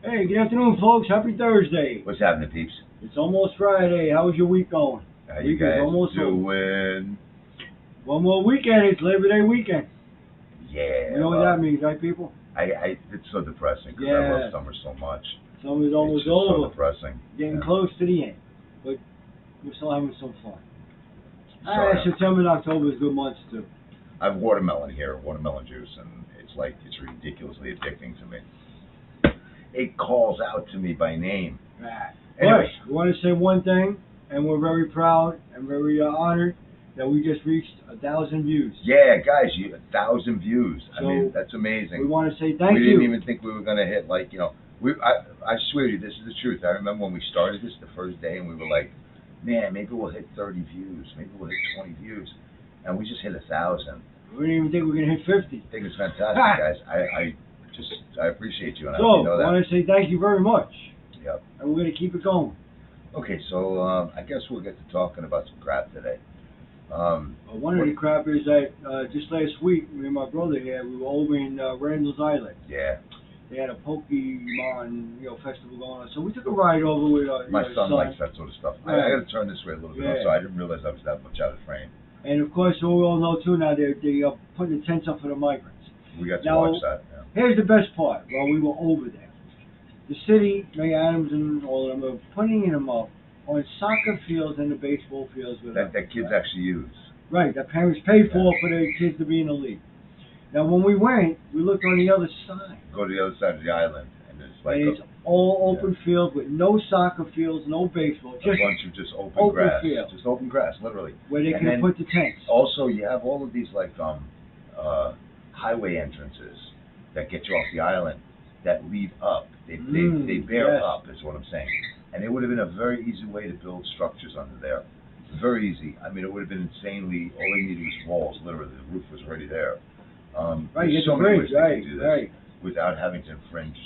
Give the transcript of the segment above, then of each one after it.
Hey, good afternoon, folks. Happy Thursday. What's happening, peeps? It's almost Friday. How was your week going? How you Week is guys almost over. doing? One more weekend. It's Labor Day weekend. Yeah. You know what that means, right, people? It's so depressing because I Yeah. love summer so much. Summer's almost It's just so over. depressing. Getting Yeah. close to the end. But we're still having some fun. Sorry. September and October is good months, too. I have watermelon here, watermelon juice, and it's ridiculously addicting to me. It calls out to me by name. Right. Anyway. But we want to say one thing, and we're very proud and very honored that we just reached 1,000 views. Yeah, guys, 1,000 views. So, I mean, that's amazing. We want to say thank you. We didn't even think we were going to hit, I swear to you, this is the truth. I remember when we started this the first day, and we were like, man, maybe we'll hit 30 views. Maybe we'll hit 20 views. And we just hit 1,000. We didn't even think we were going to hit 50. I think it's fantastic, guys. I appreciate you. And I hope you know that. I want to say thank you very much. Yep. And we're going to keep it going. Okay, so I guess we'll get to talking about some crap today. One of the crap is that just last week, me and my brother here, we were over in Randall's Island. Yeah. They had a Pokemon, festival going on. So we took a ride over with my son likes that sort of stuff. Right. I got to turn this way a little bit, so I didn't realize I was that much out of frame. And of course, we all know too now they're putting the tents up for the migrants. We got to watch that. Yeah. Here's the best part. While we were over there, the city, Mayor Adams and all of them are putting them up on soccer fields and the baseball fields that kids actually use. Right, that parents pay for their kids to be in the league. Now, when we went, we looked on the other side. Go to the other side of the island, and it's all open field with no soccer fields, no baseball. Just a bunch of just open grass. Field. Just open grass, literally. Where they can put the tents. Also, you have all of these highway entrances that get you off the island that lead up. They bear up, is what I'm saying. And it would have been a very easy way to build structures under there. Very easy. I mean, it would have been insanely. All they needed was walls. Literally, the roof was already there. Right, there's so many ways they can do this right. without having to infringe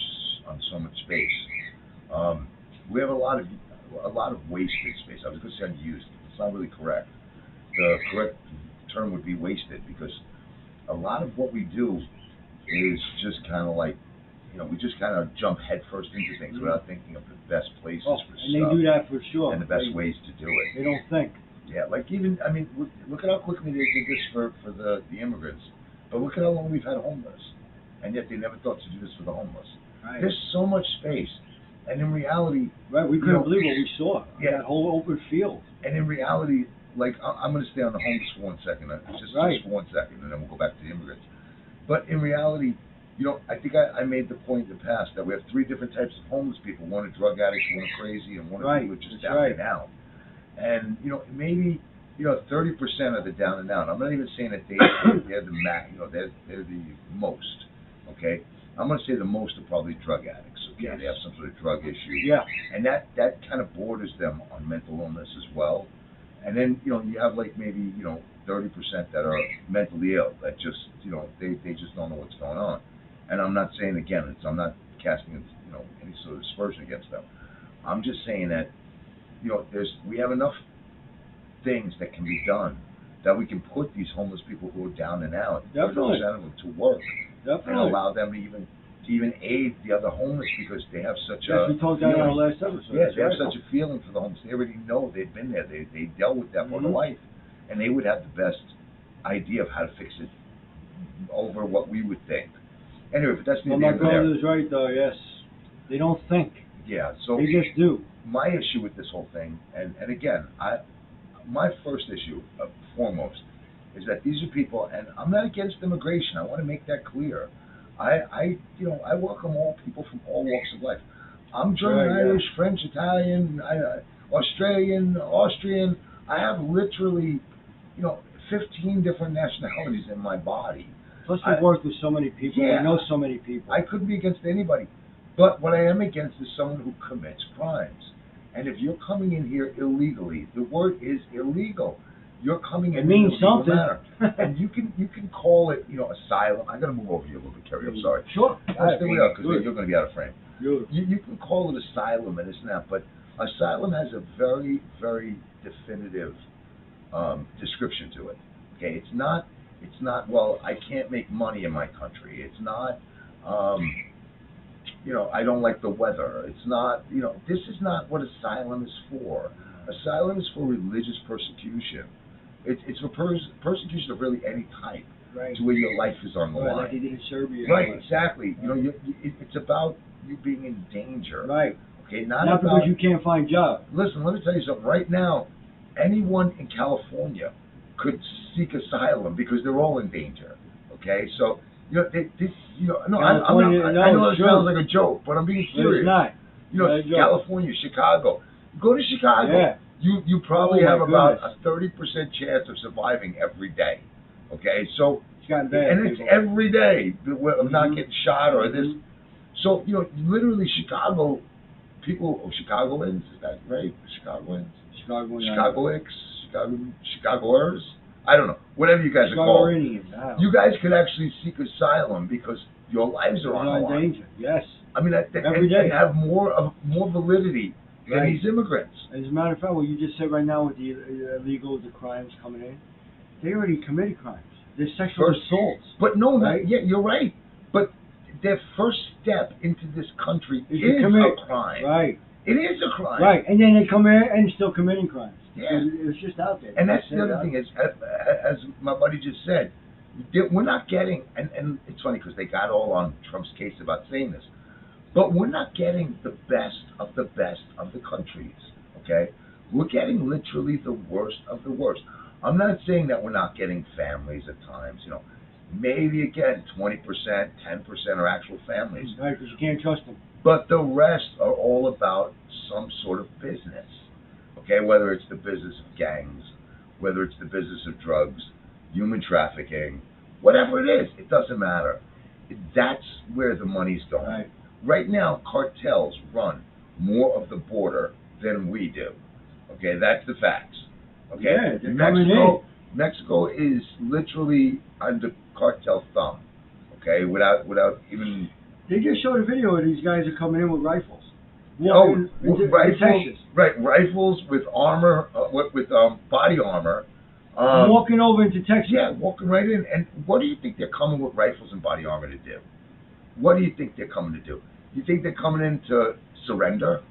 on so much space. We have a lot of wasted space. I was going to say unused. It's not really correct. The correct term would be wasted, because a lot of what we do is just kind of like, we just kind of jump headfirst into things without thinking of the best places for stuff. And they do that for sure. And the best ways to do it. They don't think. Yeah, look at how quickly they did this for the immigrants. But look at how long we've had homeless. And yet they never thought to do this for the homeless. Right. There's so much space. And in reality... Right, we couldn't believe what we saw. Yeah. That whole open field. And in reality, I'm going to stay on the homeless for 1 second. Just for 1 second, and then we'll go back to the immigrants. But in reality... I think I made the point in the past that we have 3 different types of homeless people. One are drug addicts, one are crazy, and one are people who are just down and out. And, maybe, 30% of the down and out. I'm not even saying that they're the max, they're the most, okay? I'm going to say the most are probably drug addicts, okay? Yes. They have some sort of drug issue. Yeah. And that kind of borders them on mental illness as well. And then, you have maybe, 30% that are mentally ill, that just, they just don't know what's going on. And I'm not saying, again, I'm not casting, any sort of aspersion against them. I'm just saying that, we have enough things that can be done that we can put these homeless people who are down and out, 30% of them, to work. Definitely. And allow them to even aid the other homeless, because they have such we told that on our last episode. Yeah, they have such a feeling for the homeless. They already know. They've been there. They dealt with that part of life. And they would have the best idea of how to fix it over what we would think. Anyway, but that's neither here nor there. My brother's right, though, yes. They don't think. Yeah, so... They just do. My issue with this whole thing, and again, my first issue, foremost, is that these are people, and I'm not against immigration. I want to make that clear. I welcome all people from all walks of life. I'm German, Irish, French, Italian, Australian, Austrian. I have literally, 15 different nationalities in my body. Plus, we've worked with so many people. We know so many people. I couldn't be against anybody. But what I am against is someone who commits crimes. And if you're coming in here illegally, the word is illegal. You're coming in. It means something. And you can call it, asylum. I'm going to move over you a little bit, Kerry. I'm sorry. Sure. Stay with us, because you're going to be out of frame. Good. You can call it asylum and this and that, but asylum has a very, very definitive description to it. Okay, it's not, well, I can't make money in my country. It's not, I don't like the weather. It's not, this is not what asylum is for. Asylum is for religious persecution. It's for persecution of really any type, Right. to where your life is on the line. Like they did in Serbia. Right, exactly. It's about you being in danger. Right. Okay, Not about, because you can't find jobs. Listen, let me tell you something. Right now, anyone in California could seek asylum because they're all in danger. Okay, so no, I know it sounds like a joke, but I'm being serious. It's not. California, Chicago. Go to Chicago. Yeah. You probably have about goodness. a 30% chance of surviving every day. Okay, so It's gotten bad. and it's every day of not getting shot or this. So literally Chicago people, Chicagoans, is that right? Chicagoans, Chicagoers. I don't know. Whatever you guys are called. You guys could actually seek asylum because your lives are on the line. Danger. Yes. I mean, every day. And have more validity than these immigrants. As a matter of fact, what you just said right now with the illegals, the crimes coming in, they already committed crimes. They're sexual assaults. But no, yeah, you're right. But their first step into this country is a crime. Right. It is a crime. Right, and then they come in and still committing crimes. Yeah. It's just out there. And that's the other thing is, as my buddy just said, we're not getting, and it's funny because they got all on Trump's case about saying this, but we're not getting the best of the countries, okay? We're getting literally the worst of the worst. I'm not saying that we're not getting families at times, maybe again 20%, 10% are actual families. Right, because you can't trust them. But the rest are all about some sort of business, okay? Whether it's the business of gangs, whether it's the business of drugs, human trafficking, whatever it is, it doesn't matter. That's where the money's going. Right now, cartels run more of the border than we do. Okay, that's the facts. Okay, yeah, Mexico is literally under cartel thumb. Okay, without even. They just showed a video of these guys are coming in with rifles. Rifles. Right, rifles with armor, with body armor. Walking over into Texas. Yeah, walking right in. And what do you think they're coming with rifles and body armor to do? What do you think they're coming to do? You think they're coming in to surrender?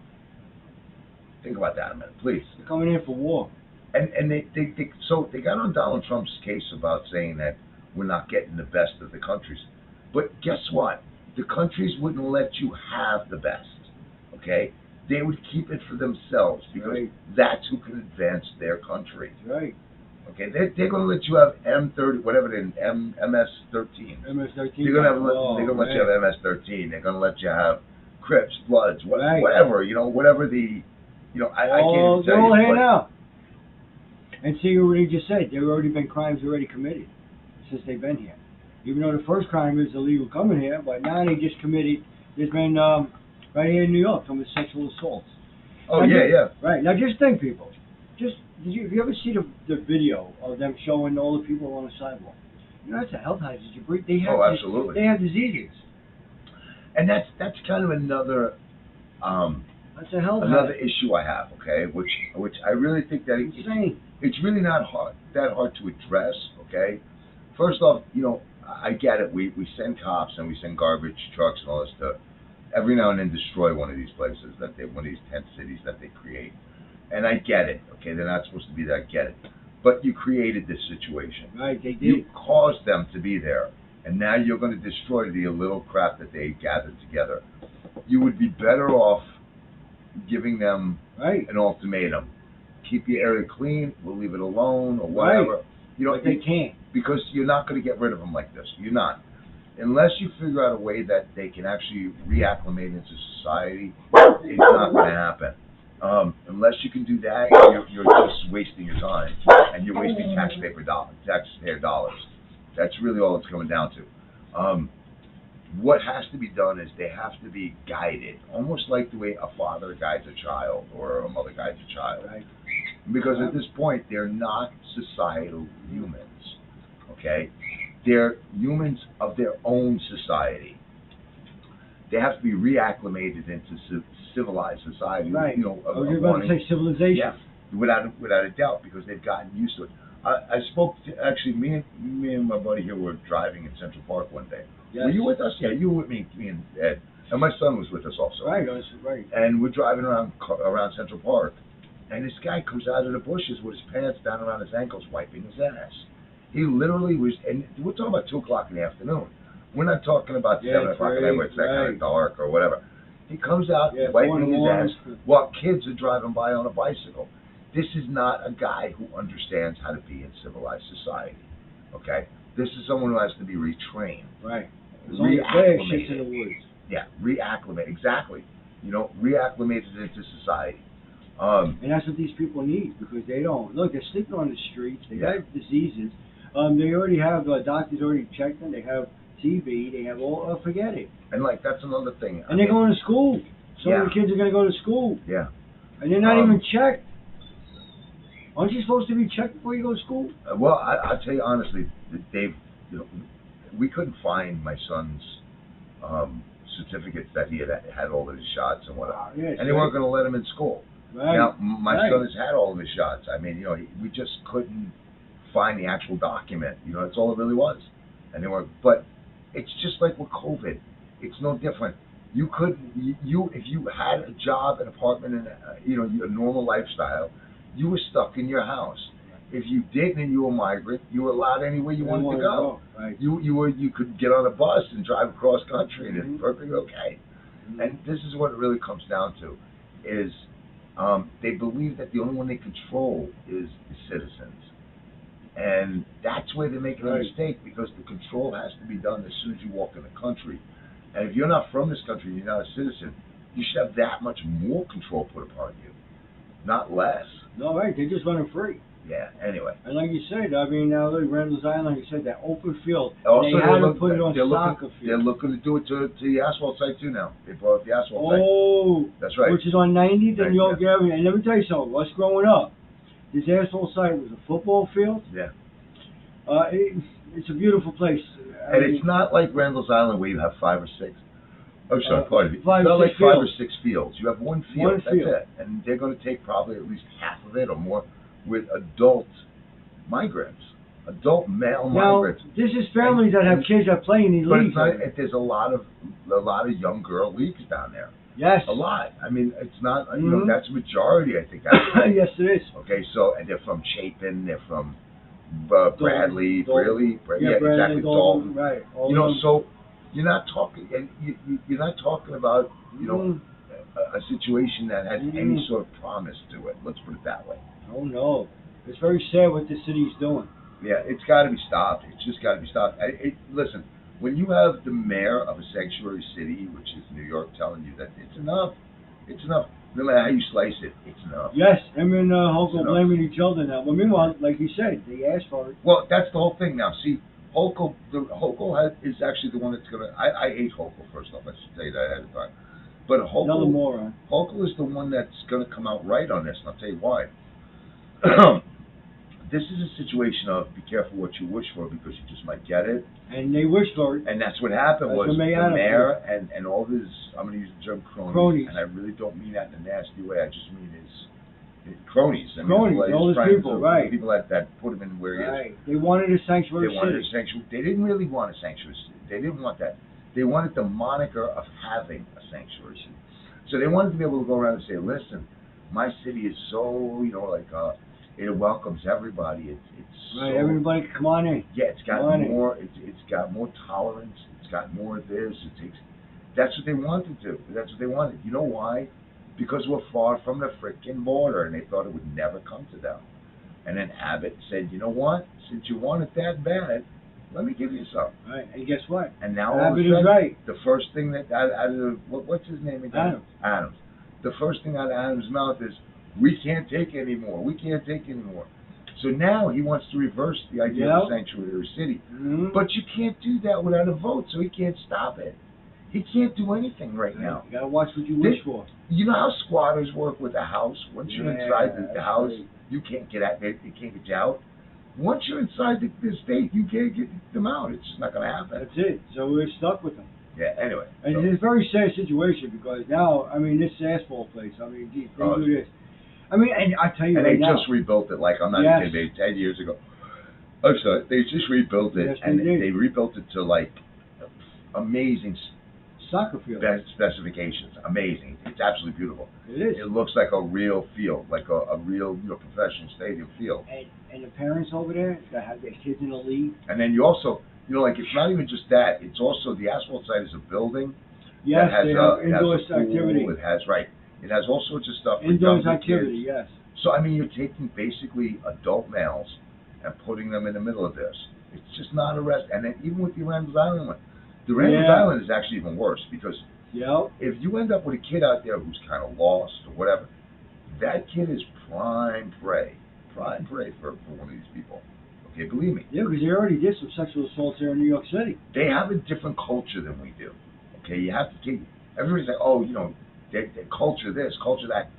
Think about that a minute, please. They're coming in for war. And they got on Donald Trump's case about saying that we're not getting the best of the countries. But guess what? The countries wouldn't let you have the best. Okay? They would keep it for themselves because that's who can advance their country. Right. Okay, they're going to let you have M30, whatever it is, MS-13. MS-13. They're going to let you have MS-13. They're going to let you have Crips, Bloods, whatever. Whatever the, I can't even tell they're all here you. now. And see what he just said. There have already been crimes already committed since they've been here. Even though the first crime is illegal coming here, but now they just committed. There's been right here in New York some sexual assaults. Oh yeah. Right now, just think, people. Did you ever see the video of them showing all the people on the sidewalk? That's a health hazard. They have absolutely. They have diseases. And that's kind of another that's a health another hazard. issue I have, okay? Which I really think that it's really not that hard to address, okay? First off, I get it. We send cops and we send garbage trucks and all this stuff every now and then destroy one of these places one of these tent cities that they create. And I get it, okay? They're not supposed to be there, I get it. But you created this situation. Right, they did. You caused them to be there. And now you're going to destroy the little crap that they gathered together. You would be better off giving them an ultimatum. Keep your area clean, we'll leave it alone, or whatever. But they can't. Because you're not going to get rid of them like this. You're not. Unless you figure out a way that they can actually reacclimate into society, it's not going to happen. Unless you can do that, you're just wasting your time, and you're wasting taxpayer dollars. That's really all it's coming down to. What has to be done is they have to be guided, almost like the way a father guides a child or a mother guides a child. Right. Because at this point, they're not societal humans, okay? They're humans of their own society. They have to be reacclimated into civilized society. Right. I was about to say civilization. Yeah, without a doubt, because they've gotten used to it. I spoke to, actually, me and my buddy here were driving in Central Park one day. Yes. Were you with us? Yeah, you were with me and Ed. And my son was with us also. Right, that's right. And we're driving around Central Park, and this guy comes out of the bushes with his pants down around his ankles, wiping his ass. He literally was, and we're talking about 2:00 in the afternoon. We're not talking about 7 o'clock at night where it's that kind of dark or whatever. He comes out wiping his ass while kids are driving by on a bicycle. This is not a guy who understands how to be in civilized society. Okay, this is someone who has to be retrained. Right. Reacclimated. In the woods. Yeah, reacclimate, exactly. You know, reacclimated into society. And that's what these people need, because they don't. Look, they're sleeping on the streets. They got diseases. They already have, doctors already checked them. They have TB. They have all, forget it. And, like, that's another thing. And they're going to school. Some of the kids are going to go to school. Yeah. And they're not even checked. Aren't you supposed to be checked before you go to school? Well, I'll tell you honestly, Dave, you know, we couldn't find my son's certificates that he had all of his shots and whatnot. And they weren't going to let him in school. Right. Now, my son has had all of his shots. I mean, you know, we just couldn't find the actual document. You know, that's all it really was. And they were, but it's just like with COVID. It's no different. You couldn't, if you had a job, an apartment, and you know, a normal lifestyle, you were stuck in your house. If you didn't and you were a migrant, you were allowed anywhere you wanted to go. Right. You could get on a bus and drive across country, and it's perfectly okay. And this is what it really comes down to, is they believe that the only one they control is the citizens. And that's where they're making a mistake, because the control has to be done as soon as you walk in the country. And if you're not from this country and you're not a citizen, you should have that much more control put upon you, not less. No, right, they just run it free. Yeah, anyway. And like you said, I mean, look, Randall's Island, like you said, that open field, also, they had to put it on soccer field. They're looking to do it to the asphalt site too now. They brought up the asphalt site. Oh, that's right. Which is on 90th and York Avenue. And let me tell you something, what's growing up? This asphalt site was a football field. Yeah. It's a beautiful place. And it's not like Randall's Island where you have 5 or 6. Oh, sorry, pardon me. It's not like 5 or 6 fields. fields. You have one field. That's it. And they're going to take probably at least half of it or more with adult migrants, adult male migrants. This is families that have kids that play in these leagues. But it's not, there's a lot of young girl leagues down there. Yes. A lot. I mean, it's not, you know, that's a majority, I think. Yes, it is. Okay, so, and they're from Chapin, they're from Bradley, Dalton. exactly, Dalton. Right. You know, so you're not talking, and you're not talking about, you know, a situation that has any sort of promise to it. Let's put it that way. Oh no, it's very sad what the city's doing. Yeah, it's got to be stopped. It's just got to be stopped. Listen, when you have the mayor of a sanctuary city, which is New York, telling you that it's enough, no matter how you slice it, it's enough. Yes, him and Holko blaming each other now. But meanwhile, like you said, they asked for it. Well, that's the whole thing now. See, Holko is actually the one that's going to... I hate Holko, first off. I should tell you that ahead of time. But another moron. Holko is the one that's going to come out right on this, and I'll tell you why. This is a situation of be careful what you wish for, because you just might get it. And they wished for it. And that's what happened. Was the mayor and all his, I'm going to use the term cronies. And I really don't mean that in a nasty way. I just mean his cronies. I mean, all his people, right. People that put him in where he is. They wanted a sanctuary city. They didn't really want a sanctuary city. They didn't want that. They wanted the moniker of having a sanctuary city. So they wanted to be able to go around and say, listen, my city is so, you know, like, it welcomes everybody. It's right. So, everybody can come on in. Yeah, it's got more. It's got more tolerance. It's got more of this. That's what they wanted to. That's what they wanted. You know why? Because we're far from the frickin' border, and they thought it would never come to them. And then Abbott said, you know what? Since you want it that bad, let me give you some. Right. And guess what? And now Abbott is right. The first thing that out of what's his name again? Adams. The first thing out of Adams' mouth is, we can't take any more. We can't take any more. So now he wants to reverse the idea of a sanctuary city. But you can't do that without a vote, so he can't stop it. He can't do anything right now. You gotta watch what you wish for. You know how squatters work with a house? Once you're inside the house, you can't get out. They can't get you out. Once you're inside the state, you can't get them out. It's just not going to happen. That's it. So we're stuck with them. Yeah, anyway. And it's a very sad situation, because now, I mean, this asphalt place, I mean, they do this. I mean, and I tell you and right they now, just rebuilt it, like, I'm not even kidding, 10 years ago. I'm sorry, they just rebuilt it, and they rebuilt it to, like, amazing soccer field. best specifications. Amazing. It's absolutely beautiful. It is. It looks like a real field, like a real, professional stadium field. And the parents over there that have their kids in the league. And then you also, like, it's not even just that. It's also the asphalt site is a building. Yes, that has, they have it has indoor a pool, activity. It has, right. It has all sorts of stuff for Indoors younger activity, kids. yes. So, I mean, you're taking basically adult males and putting them in the middle of this. It's just not a rest. And then even with the Randall's Island one, the Randall's Yeah. Island is actually even worse because Yep. if you end up with a kid out there who's kind of lost or whatever, that kid is prime prey for one of these people. Okay, believe me. Yeah, because they already did some sexual assaults here in New York City. They have a different culture than we do. Okay, you have to keep. Everybody's like, oh, they culture this, culture that.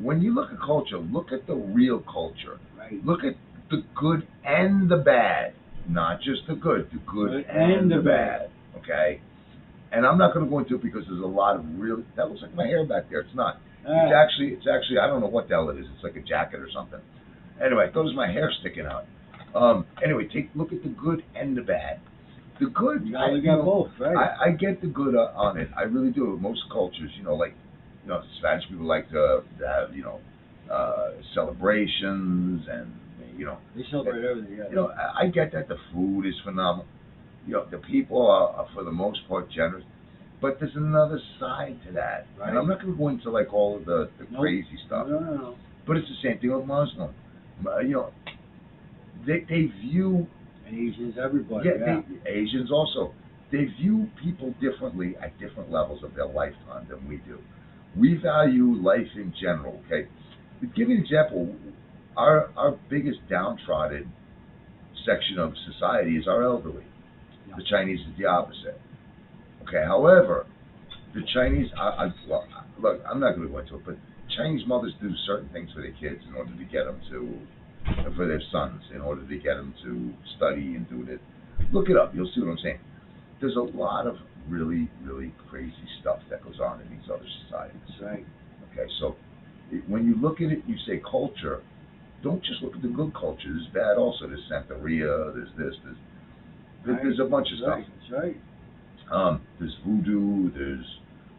When you look at culture, look at the real culture. Right. Look at the good and the bad, not just the good, the good and the bad. Okay? And I'm not going to go into it because there's a lot of real. That looks like my hair back there. It's not. It's actually. I don't know what the hell it is. It's like a jacket or something. Anyway, I thought it was my hair sticking out. Anyway, look at the good and the bad. The good. You gotta look at both, right? I get the good on it. I really do. Most cultures, like, Spanish people like to have, celebrations and, They celebrate everything, yeah. I get that the food is phenomenal. The people are for the most part generous, but there's another side to that. Right. And I'm not going to go into like all of the crazy stuff. No. But it's the same thing with Muslim. They view Asians, everybody, yeah. Asians also. They view people differently at different levels of their lifetime than we do. We value life in general, okay? To give you an example, our biggest downtrodden section of society is our elderly. Yeah. The Chinese is the opposite. Okay, however, the Chinese, look, I'm not going to go into it, but Chinese mothers do certain things for their kids in order to get them to, for their sons, in order to get them to study and do this. Look it up, you'll see what I'm saying. There's a lot of really, really crazy stuff that goes on in these other societies. That's right. Okay, so when you look at it, you say culture, don't just look at the good culture. There's bad also. There's Santeria, there's this, there's a bunch of stuff. That's right. There's voodoo,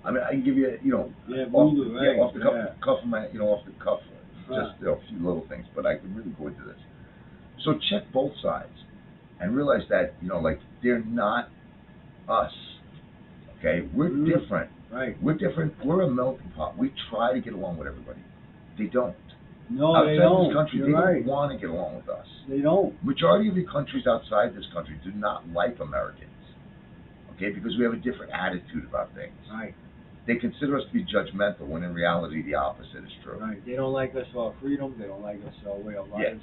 I can give you, Yeah, voodoo, off the right. cuff of my, off the cuff, Right. just a few little things, but I can really go into this. So check both sides and realize that, like, they're not us. Okay? We're different. Right. We're different. We're a melting pot. We try to get along with everybody. They don't. No, outside they don't. This country, You're they right. don't want to get along with us. They don't. Majority of the countries outside this country do not like Americans. Okay? Because we have a different attitude about things. Right. They consider us to be judgmental when in reality the opposite is true. Right. They don't like us for our freedom. They don't like us for our way of life. Yeah.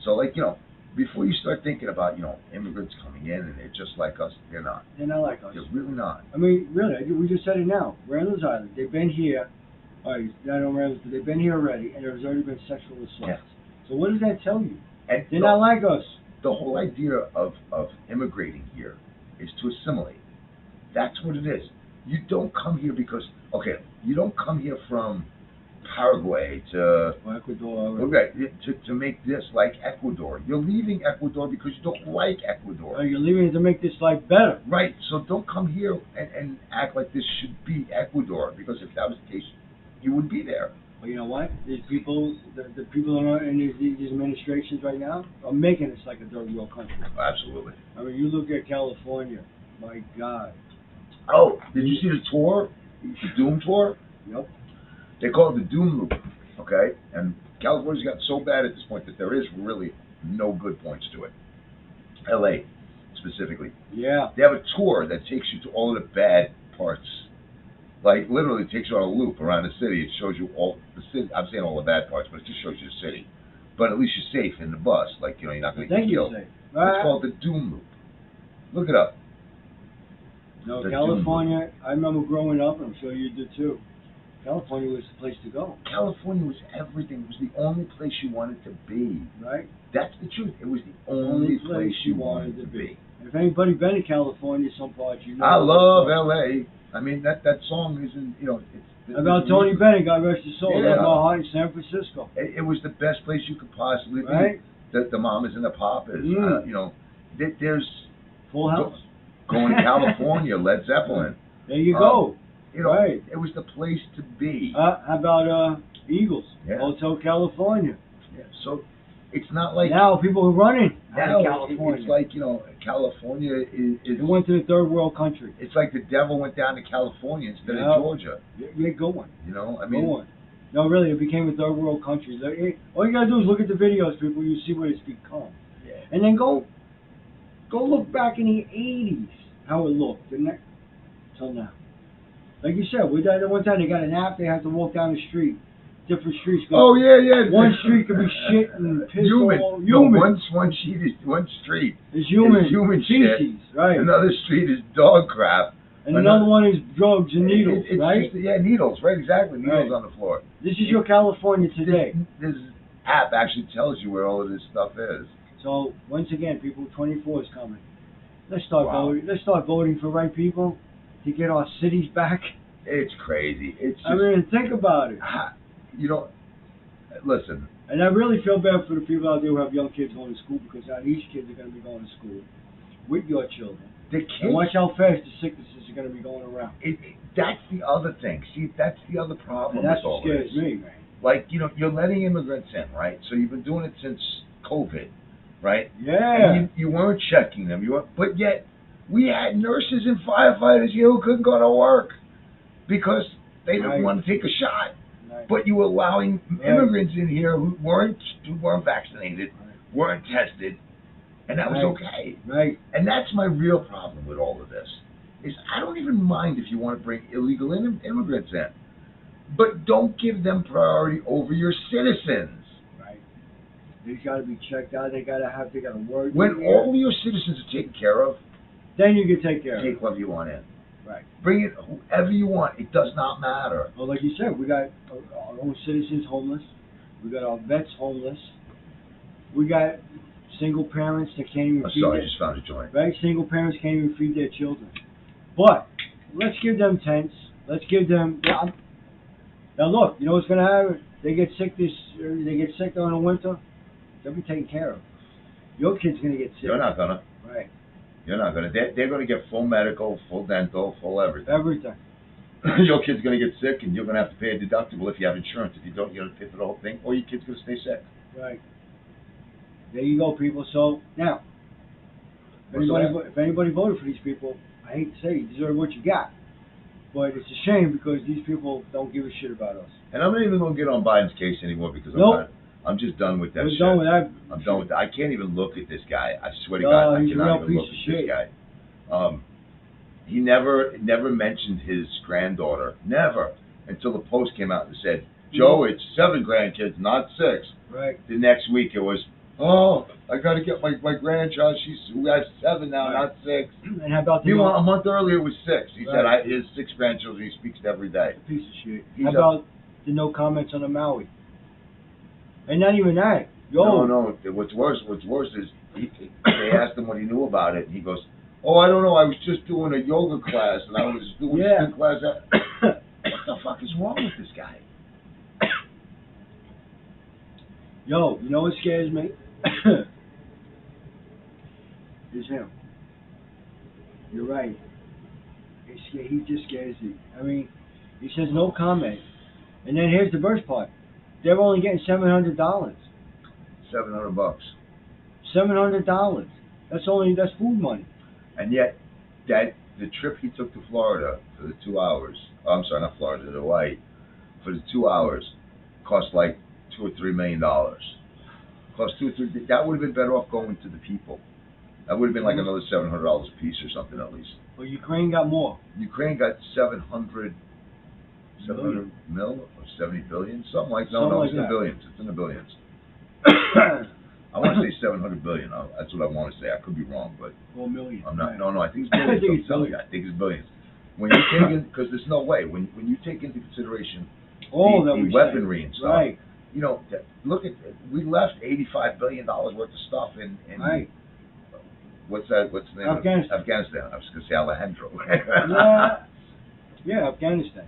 So, like, before you start thinking about, immigrants coming in and they're just like us, they're not. They're not like us. They're really not. I mean, really, we just said it now. Randall's Island, they've been here. All right, I know Randall's, but they've been here already, and there's already been sexual assaults. Yeah. So what does that tell you? And They're not like us. The whole idea of immigrating here is to assimilate. That's what it is. You don't come here because, you don't come here from Paraguay to Ecuador. to make this like Ecuador. You're leaving Ecuador because you don't like Ecuador. You're leaving to make this life better. Right. So don't come here and act like this should be Ecuador, because if that was the case, you would be there. But you know what? These people, the people in these administrations right now are making this like a third world country. Absolutely. I mean, you look at California. My God. Oh, did you see the tour? The Doom tour? Yep. They call it the Doom Loop, okay? And California's gotten so bad at this point that there is really no good points to it. L.A. specifically. Yeah. They have a tour that takes you to all of the bad parts. Like, literally takes you on a loop around the city. It shows you all the city. I'm saying all the bad parts, but it just shows you the city. But at least you're safe in the bus. Like, you're not going to get killed. Safe. It's called the Doom Loop. Look it up. No, California, I remember growing up, and I'm sure you did too. California was the place to go. California was everything. It was the only place you wanted to be. Right? That's the truth. It was the only place you wanted to be. And if anybody been in California, some parts, you know. I love L.A. I mean, that song isn't, it's about Tony Bennett, God rest his soul. Yeah. Love our heart in San Francisco. It was the best place you could possibly be. Right? The mamas and the papas. There's Full house. going to California, Led Zeppelin. There you go. You know, Right. it was the place to be. How about Eagles? Yeah. Hotel California. Yeah. So it's not like Now people are running out now of California. it's like, you know, California is They went to the third world country. it's like the devil went down to California instead Yeah. of Georgia. You're going. You know, I mean, Going. No, really, it became a third world country. All you gotta do is look at the videos, people. You see what it's become. yeah. And then go look back in the '80s how it looked, and that till now. Like you said, we did at one time they got an app. They have to walk down the street, different streets. Oh yeah. One street could be shit and piss human. all No, human. one street It's human. is human feces, shit. right? Another street is dog crap. And another one is drugs and needles, It's right? just, yeah, needles, right? Exactly, needles Right. on the floor. This is your California today. This app actually tells you where all of this stuff is. So once again, people, 24 is coming. Let's start Wow. voting. Let's start voting for right people to get our cities back. It's crazy. It's just, I mean, think about it. you know, listen. And I really feel bad for the people out there who have young kids going to school, because now these kids are going to be going to school with your children. The And kids, watch how fast the sicknesses are going to be going around. that's the other thing. See, that's the other problem And that's with all what scares this. me, man. Like, you know, you're letting immigrants in, right? So you've been doing it since COVID, right? Yeah. And you weren't checking them. But yet, we had nurses and firefighters here who couldn't go to work because they didn't Right. want to take a shot. Right. But you were allowing Right. immigrants in here who weren't vaccinated, weren't tested, and that was Right. okay. Right. And that's my real problem with all of this. Is I don't even mind if you want to bring illegal immigrants in, but don't give them priority over your citizens. Right. They got to be checked out. They got to work. When all your citizens are taken care of, then you can take care of it. take whoever you want in. Right. Bring it whoever you want. It does not matter. Well, like you said, we got our own citizens homeless. We got our vets homeless. We got single parents that can't even I'm feed sorry, I their, just found a joint. right? Single parents can't even feed their children. But let's give them tents. Let's give them. Now look, you know what's gonna happen? They get sick They get sick during the winter. They'll be taken care of. Your kid's gonna get sick. You're not gonna. Right. You're not gonna. They're gonna get full medical, full dental, full everything. Everything. Your kid's gonna get sick, and you're gonna have to pay a deductible if you have insurance. If you don't, you're gonna pay for the whole thing, or your kid's gonna stay sick. Right. There you go, people. So now, if anybody voted for these people, I hate to say, you deserve what you got. But it's a shame because these people don't give a shit about us. And I'm not even gonna get on Biden's case anymore because Nope. I'm just done with that We're shit. done with that. I'm done with that. I can't even look at this guy. I swear to No, God, I he's a cannot real even piece look of at this shit. guy. He never mentioned his granddaughter. Never. Until the Post came out and said, Joe, it's 7 grandkids, not 6. Right. The next week it was, oh, I got to get my grandchild. Who has 7 now, Right. not 6. And how about the Meanwhile, a month earlier it was 6. He said Right. his 6 grandchildren he speaks to every day. piece of shit? He's How about the no comments on the Maui? And not even that. No. What's worse is they asked him what he knew about it, and he goes, "Oh, I don't know. I was just doing a yoga class, and I was doing Yeah. a spin class." What the fuck is wrong with this guy? Yo, you know what scares me? Is him. You're right. He just scares me. I mean, he says no comment. And then here's the worst part. They're only getting $700. $700. $700. That's food money. And yet, the trip he took to Florida for the 2 hours. Oh, I'm sorry, not Florida, to Hawaii. For the 2 hours, cost like $2 or $3 million. Cost 2 or 3. That would have been better off going to the people. That would have been like another $700 a piece or something at least. Well, Ukraine got more. Ukraine got 700 mil or 70 billion, something like no, Something no, like it's in the that. billions. It's in the billions. I want to say 700 billion. That's what I want to say. I could be wrong, but 4 million. I'm not. Right. No, I think it's I billions. think I'm it's telling you, I think it's billions. When you take in, because there's no way. When you take into consideration All that the we weaponry say. and stuff, Right. you know, look at we left $85 billion worth of stuff in Right. What's that? What's the name? Afghanistan. Of Afghanistan. I was going to say Alejandro. Yeah, Afghanistan.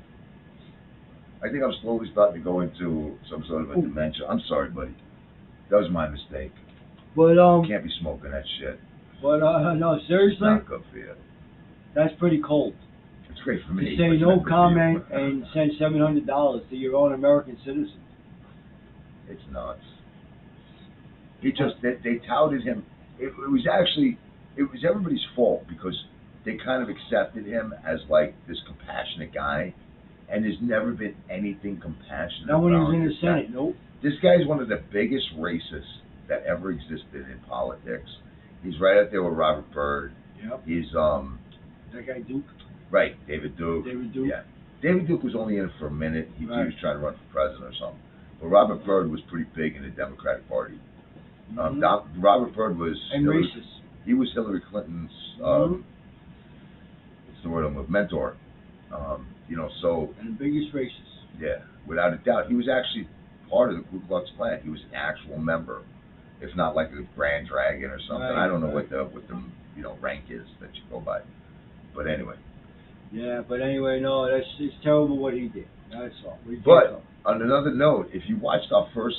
I think I'm slowly starting to go into some sort of a dementia. I'm sorry, buddy. That was my mistake. But You can't be smoking that shit. no, It's seriously, not good for you. that's pretty cold. It's great for to me. say but it's no not good for comment you. and send $700 to your own American citizen. It's nuts. He just they touted him. It was everybody's fault because they kind of accepted him as like this compassionate guy, and there's never been anything compassionate. Not when he was about in the this guy. Senate, nope. This guy's one of the biggest racists that ever existed in politics. He's right up there with Robert Byrd. Yep. He's That guy Duke. right, David Duke. David Duke. Yeah. David Duke was only in it for a minute. He Right. was trying to run for president or something. But Robert Byrd was pretty big in the Democratic Party. Robert Byrd was And racist. He was Hillary Clinton's what's the word I'm with, mentor. You know, so And the biggest racist. yeah, without a doubt, he was actually part of the Ku Klux Klan. He was an actual member, if not like a Grand Dragon or something. Right, I don't know right. what the rank is that you go by. But anyway. Yeah, but anyway, no, it's terrible what he did. That's all. But on another note, if you watched our first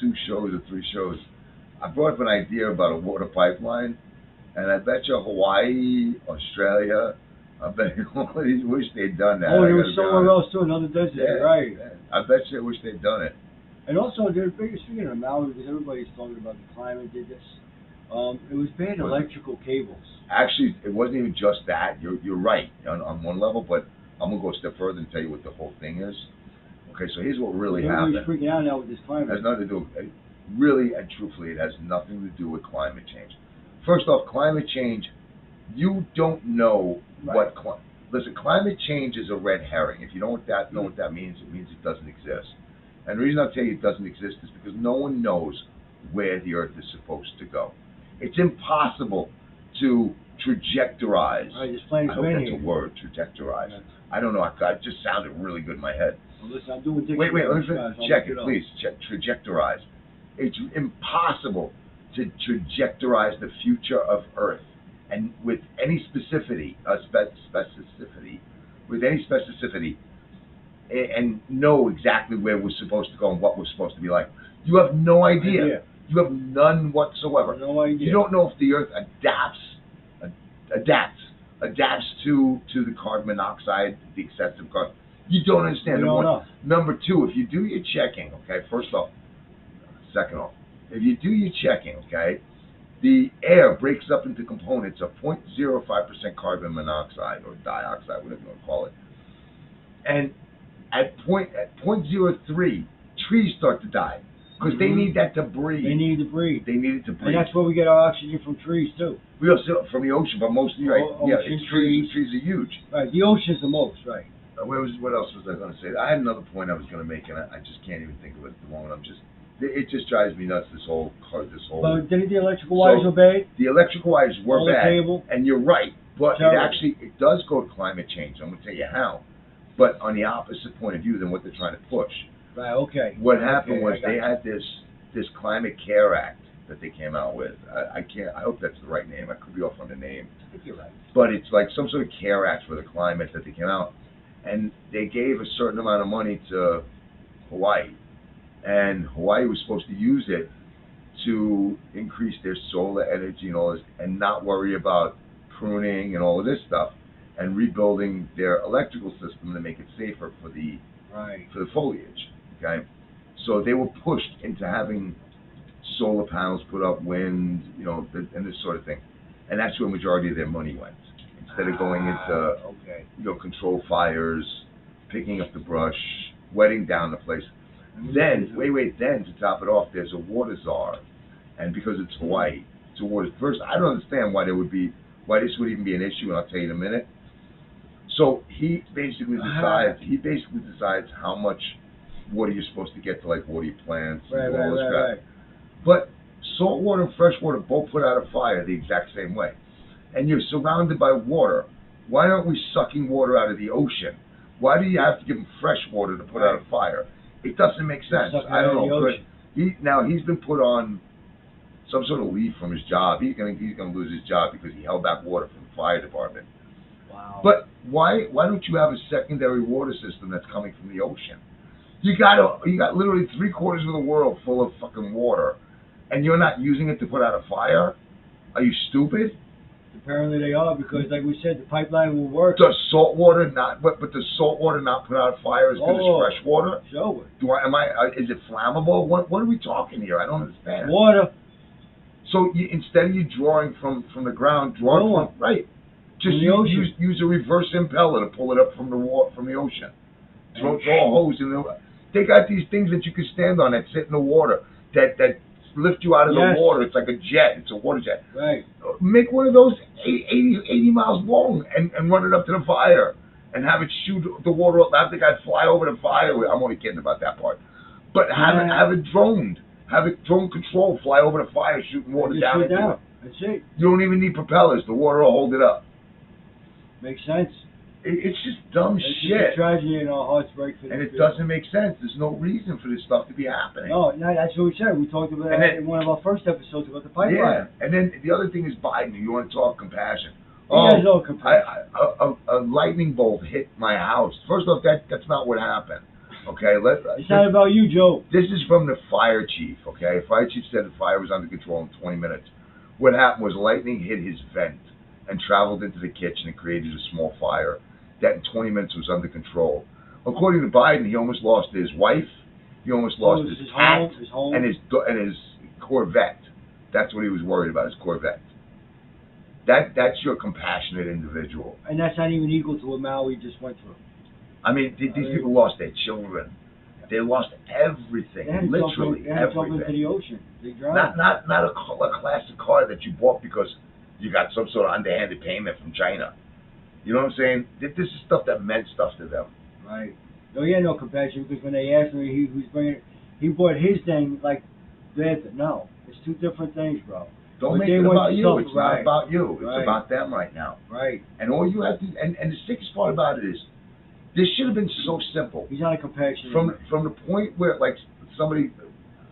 2 shows or 3 shows, I brought up an idea about a water pipeline, and I bet you Hawaii, Australia, I bet you all these wish they'd done that. Oh, there was somewhere else too, another desert, Yeah, right? yeah. I bet you wish they'd done it. And also, the biggest thing in Maui, because everybody's talking about the climate did this. It was bad electrical cables. Actually, it wasn't even just that. You're right on one level, but I'm gonna go a step further and tell you what the whole thing is. Okay, so here's what really happened. Everybody's freaking out now with this It climate. has nothing to do with, really and truthfully, it has nothing to do with climate change. First off, climate change, you don't know Right. listen, climate change is a red herring. If you know what that means, it means it doesn't exist. And the reason I'll tell you it doesn't exist is because no one knows where the Earth is supposed to go. It's impossible to trajectorize. Right, this planet's I hope been that's here. a word, trajectorize. Yeah. I don't know, it just sounded really good in my head. Well, listen, I'm doing Wait, let me guys. I'll check look it, up. please. Check trajectorize. It's impossible to trajectorize the future of Earth, and with any specificity, and know exactly where we're supposed to go and what we're supposed to be like. You have no idea. You have none whatsoever. No idea. You don't know if the Earth adapts to the carbon monoxide, the excessive carbon. You don't understand. You don't know. Number 2, if you do your checking, okay, second off, if you do your checking, okay, the air breaks up into components of 0.05% carbon monoxide or dioxide, whatever you want to call it. And at 0.03, trees start to die because they need that to breathe. They need to breathe. They need it to breathe. And that's where we get our oxygen from trees too. We also from the ocean, but mostly right. Yeah, Ocean, it's trees. Trees are huge. Right, the ocean's the most, right. What else was I going to say? I had another point I was going to make, and I just can't even think of it at the moment. It just drives me nuts. This whole. But didn't the electrical wires go bad? The electrical wires were All the bad, cable? and you're right. But Terrible. it does go to climate change. I'm going to tell you how. But on the opposite point of view than what they're trying to push. Right. Okay. What happened was I they got had this Climate Care Act that they came out with. I hope that's the right name. I could be off on the name. I think you're right. But it's like some sort of care act for the climate that they came out. And they gave a certain amount of money to Hawaii. And Hawaii was supposed to use it to increase their solar energy and all this, and not worry about pruning and all of this stuff, and rebuilding their electrical system to make it safer for the foliage. Okay, so they were pushed into having solar panels put up, wind, and this sort of thing, and that's where the majority of their money went. Instead of going into control fires, picking up the brush, wetting down the place. Then, then to top it off, there's a water czar, and because it's Hawaii, it's a water. First, I don't understand why this would even be an issue, and I'll tell you in a minute. So he basically decides how much water you're supposed to get to like water your plants and all this crap. But salt water and fresh water both put out a fire the exact same way, and you're surrounded by water. Why aren't we sucking water out of the ocean? Why do you have to give them fresh water to put out a fire? It doesn't make sense. I don't know. But he's been put on some sort of leave from his job. He's gonna lose his job because he held back water from the fire department. Wow. But why don't you have a secondary water system that's coming from the ocean? You got literally 3/4 of the world full of fucking water, and you're not using it to put out a fire? Are you stupid? Apparently they are, because like we said, the pipeline will work. Does salt water not? But does salt water not put out a fire as good as fresh water? Show it. Is it flammable? What are we talking here? I don't understand. Water. So instead of you drawing from the ground, draw from right. Just use a reverse impeller to pull it up from the ocean. Throw a hose in the. They got these things that you can stand on that sit in the water that lift you out of the water. It's like a jet. It's a water jet. Right. Make one of those 80 miles long and run it up to the fire and have it shoot the water up. Have the guy fly over the fire. I'm only kidding about that part. But have it droned. Have it drone control. Fly over the fire, shooting water down into it. That's it. You don't even need propellers. The water will hold it up. Makes sense. It's just dumb it's shit. It's a tragedy, and our hearts break for and it doesn't make sense. There's no reason for this stuff to be happening. No, that's what we said. We talked about that in one of our first episodes about the pipeline. Yeah, and then the other thing is Biden. You want to talk compassion. He has no compassion. A lightning bolt hit my house. First off, that's not what happened. Okay, it's not about you, Joe. This is from the fire chief. Okay, fire chief said the fire was under control in 20 minutes. What happened was lightning hit his vent and traveled into the kitchen and created a small fire that in 20 minutes was under control. According to Biden, he almost lost his wife, he almost lost his cat, home. and his Corvette. That's what he was worried about, his Corvette. That's your compassionate individual. And that's not even equal to what Maui just went through. I mean, these people lost their children. They lost everything, literally they had to jump everything. into the ocean. They drowned. Not a classic car that you bought because you got some sort of underhanded payment from China. You know what I'm saying? This is stuff that meant stuff to them. Right. No, he had no compassion, because when they asked him, he bought his thing like that. No, it's two different things, bro. Don't make it about you. It's not about you. It's about them right now. Right. And all you have to, and the sickest part about it is, this should have been so simple. He's not a compassionate. From the point where, like, somebody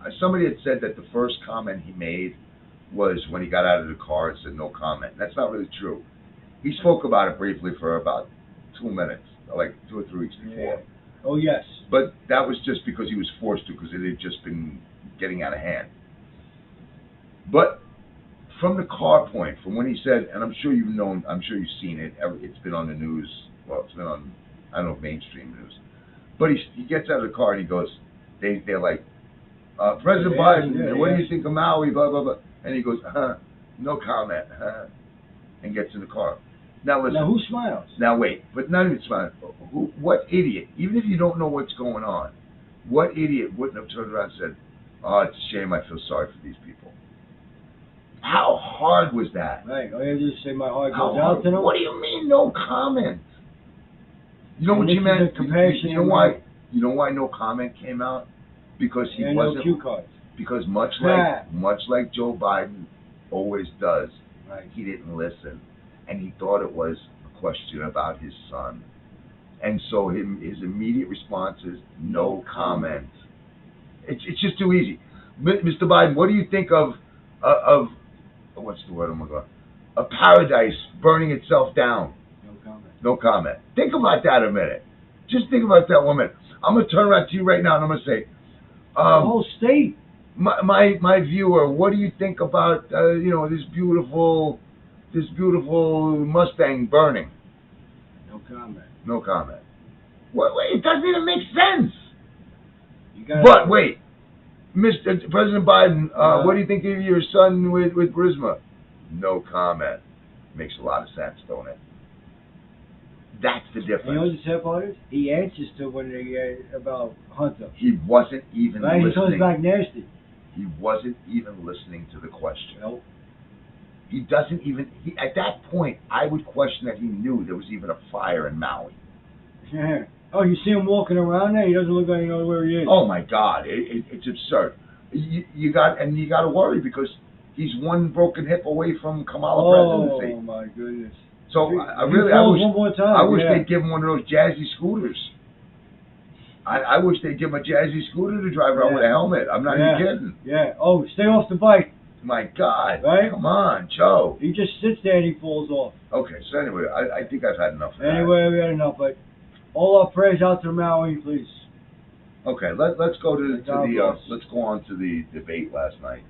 had said that the first comment he made was when he got out of the car and said no comment. That's not really true. He spoke about it briefly for about 2 minutes, like 2 or 3 weeks before. Yeah. Oh, yes. But that was just because he was forced to, because it had just been getting out of hand. But from the car point, from when he said, and I'm sure you've seen it, it's been on the news, well, it's been on, I don't know, mainstream news. But he gets out of the car and he goes, they're like, President Biden, what do you think of Maui, blah, blah, blah. And he goes, no comment, and gets in the car. Now listen. Now who smiles? Now wait, but not even smiling. What idiot, even if you don't know what's going on, what idiot wouldn't have turned around and said, oh, it's a shame, I feel sorry for these people. How hard was that? Right, I just say my heart goes out to them. What do you mean no comment? You know what you meant? You know why? You know why no comment came out? Because he wasn't. No cue cards. Because much like Joe Biden always does, right. He didn't listen, and he thought it was a question about his son, and so his immediate response is no comment. It's just too easy. Mr. Biden, what do you think of what's the word? Oh my God, a paradise burning itself down? No comment. No comment. Think about that a minute. Just think about that 1 minute. I'm gonna turn around to you right now and I'm gonna say, the whole state. My viewer, what do you think about this beautiful Mustang burning? No comment. No comment. Wait, it doesn't even make sense. But wait, Mr. President Biden, what do you think of your son with Burisma? No comment. Makes a lot of sense, don't it? That's the difference. You know what the sad part is? He answers to when they about Hunter. He wasn't even listening. He comes back nasty. He wasn't even listening to the question. Nope. He doesn't even. At that point, I would question that he knew there was even a fire in Maui. Yeah. Oh, you see him walking around there? He doesn't look like he knows where he is. Oh my God, it's absurd. You got to worry because he's one broken hip away from Kamala presidency. Oh my goodness. So I wish they'd give him one of those jazzy scooters. I wish they'd give him a jazzy scooter to drive around with a helmet. I'm not even kidding. Yeah. Oh, stay off the bike. My God. Right? Come on, Joe. He just sits there and he falls off. Okay, so anyway, I think I've had enough of that. Anyway, we had enough, but all our prayers out to Maui, please. Okay, let's go let's go on to the debate last night.